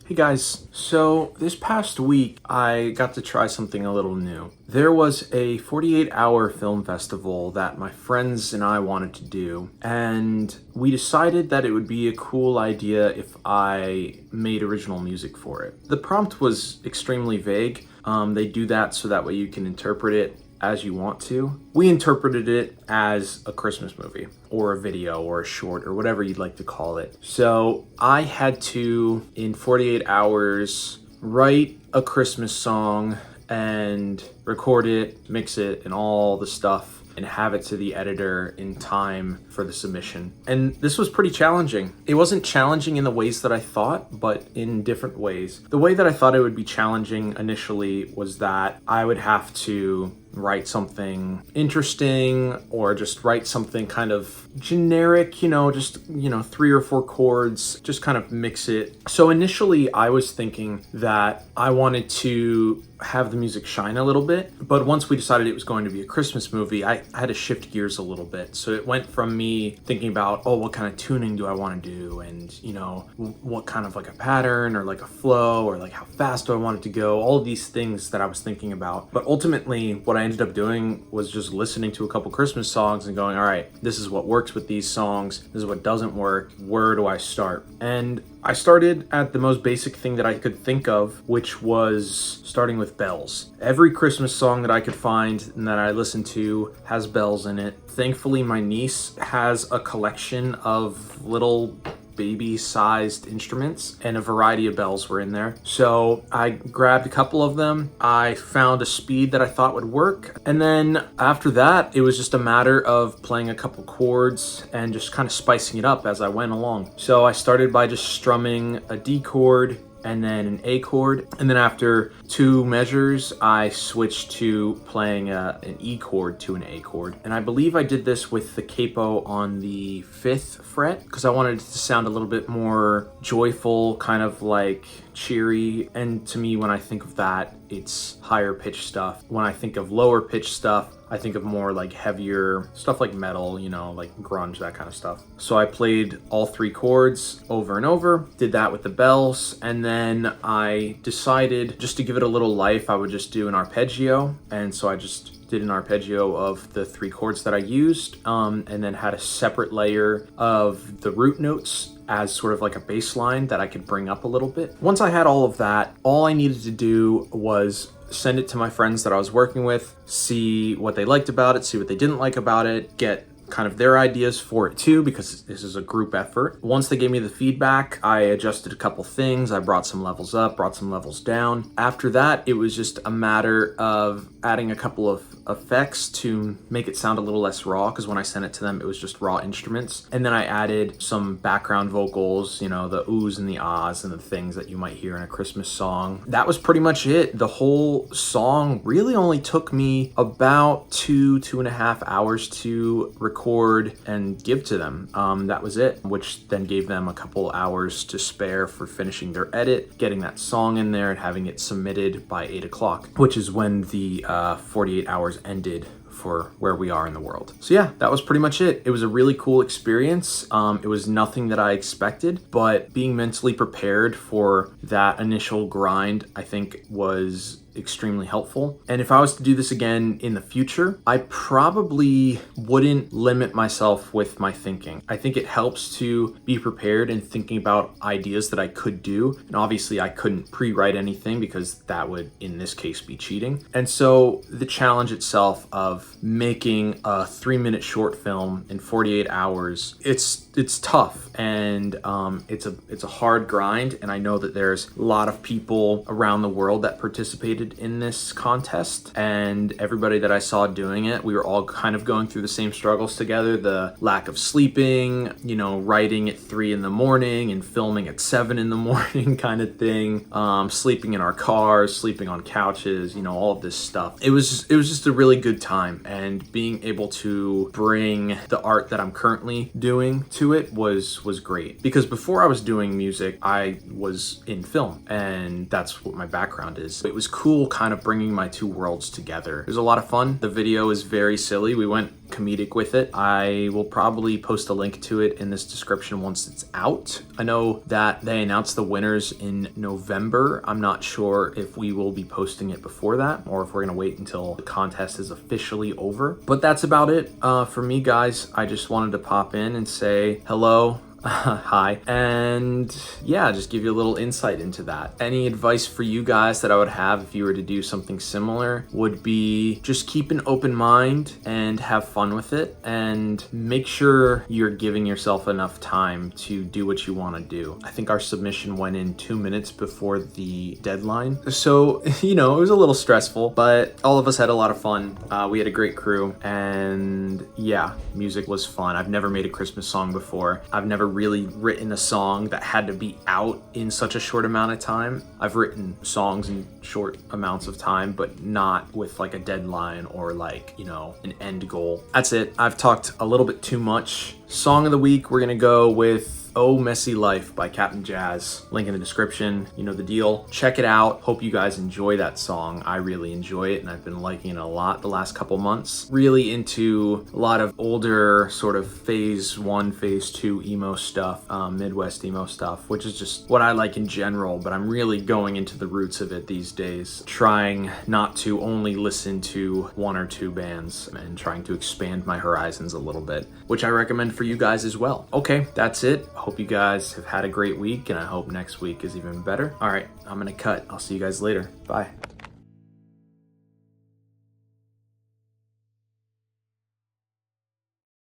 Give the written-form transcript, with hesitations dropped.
Hey guys, so this past week I got to try something a little new. There was a 48-hour film festival that my friends and I wanted to do, and we decided that it would be a cool idea if I made original music for it. The prompt was extremely vague. They do that so that way you can interpret it as you want to. We interpreted it as a Christmas movie or a video or a short or whatever you'd like to call it. So I had to, in 48 hours, write a Christmas song and record it, mix it, and all the stuff, and have it to the editor in time for the submission. And this was pretty challenging. It wasn't challenging in the ways that I thought, but in different ways. The way that I thought it would be challenging initially was that I would have to write something interesting or just write something kind of generic, just 3 or 4 chords, just kind of mix it. So initially I was thinking that I wanted to have the music shine a little bit, but once we decided it was going to be a Christmas movie, I had to shift gears a little bit. So it went from me thinking about, what kind of tuning do I want to do, and what kind of like a pattern or like a flow or like how fast do I want it to go, all of these things that I was thinking about. But ultimately what I ended up doing was just listening to a couple Christmas songs and going, all right, this is what works with these songs, this is what doesn't work, where do I start? And I started at the most basic thing that I could think of, which was starting with bells. Every Christmas song that I could find and that I listened to has bells in it. Thankfully, my niece has a collection of little baby-sized instruments, and a variety of bells were in there. So I grabbed a couple of them. I found a speed that I thought would work. And then after that, it was just a matter of playing a couple chords and just kind of spicing it up as I went along. So I started by just strumming a D chord and then an A chord. And then after 2 measures, I switched to playing an E chord to an A chord. And I believe I did this with the capo on the 5th fret because I wanted it to sound a little bit more joyful, kind of like cheery. And to me, when I think of that, it's higher pitch stuff. When I think of lower pitch stuff, I think of more like heavier stuff like metal, like grunge, that kind of stuff. So I played all 3 chords over and over, did that with the bells, and then I decided just to give it a little life, I would just do an arpeggio. And so I just did an arpeggio of the 3 chords that I used, and then had a separate layer of the root notes as sort of like a bass line that I could bring up a little bit. Once I had all of that, all I needed to do was send it to my friends that I was working with, see what they liked about it, see what they didn't like about it, get kind of their ideas for it too, because this is a group effort. Once they gave me the feedback, I adjusted a couple things. I brought some levels up, brought some levels down. After that, it was just a matter of adding a couple of effects to make it sound a little less raw, because when I sent it to them, it was just raw instruments. And then I added some background vocals, the oohs and the ahs and the things that you might hear in a Christmas song. That was pretty much it. The whole song really only took me about 2.5 hours to record and give to them. That was it, which then gave them a couple hours to spare for finishing their edit, getting that song in there, and having it submitted by 8 o'clock, which is when the 48 hours ended for where we are in the world. So yeah, that was pretty much it. It was a really cool experience. It was nothing that I expected, but being mentally prepared for that initial grind, I think, was extremely helpful. And if I was to do this again in the future, I probably wouldn't limit myself with my thinking. I think it helps to be prepared and thinking about ideas that I could do. And obviously I couldn't pre-write anything because that would, in this case, be cheating. And so the challenge itself of making a 3-minute short film in 48 hours, it's tough, and it's a hard grind. And I know that there's a lot of people around the world that participated in this contest, and everybody that I saw doing it, we were all kind of going through the same struggles together. The lack of sleeping, writing at 3 in the morning and filming at 7 in the morning kind of thing, sleeping in our cars, sleeping on couches, all of this stuff. It was just a really good time, and being able to bring the art that I'm currently doing to it was great. Because before I was doing music, I was in film, and that's what my background is. It was cool cool kind of bringing my two worlds together. It was a lot of fun. The video is very silly. We went comedic with it. I will probably post a link to it in this description once it's out. I know that they announced the winners in November. I'm not sure if we will be posting it before that or if we're gonna wait until the contest is officially over. But that's about it for me, guys. I just wanted to pop in and say hello. Hi, and yeah, just give you a little insight into that. Any advice for you guys that I would have if you were to do something similar would be just keep an open mind and have fun with it, and make sure you're giving yourself enough time to do what you want to do. I think our submission went in 2 minutes before the deadline, so you know, it was a little stressful, but all of us had a lot of fun. We had a great crew, and yeah, music was fun. I've never made a Christmas song before. I've never really written a song that had to be out in such a short amount of time. I've written songs in short amounts of time, but not with like a deadline or like, you know, an end goal. That's it. I've talked a little bit too much. Song of the week, we're gonna go with Oh Messy Life by Captain Jazz. Link in the description, you know the deal. Check it out. Hope you guys enjoy that song. I really enjoy it, and I've been liking it a lot the last couple months. Really into a lot of older sort of phase 1, phase 2 emo stuff, Midwest emo stuff, which is just what I like in general, but I'm really going into the roots of it these days. Trying not to only listen to 1 or 2 bands and trying to expand my horizons a little bit, which I recommend for you guys as well. Okay, that's it. Hope you guys have had a great week, and I hope next week is even better. All right, I'm gonna cut. I'll see you guys later. Bye.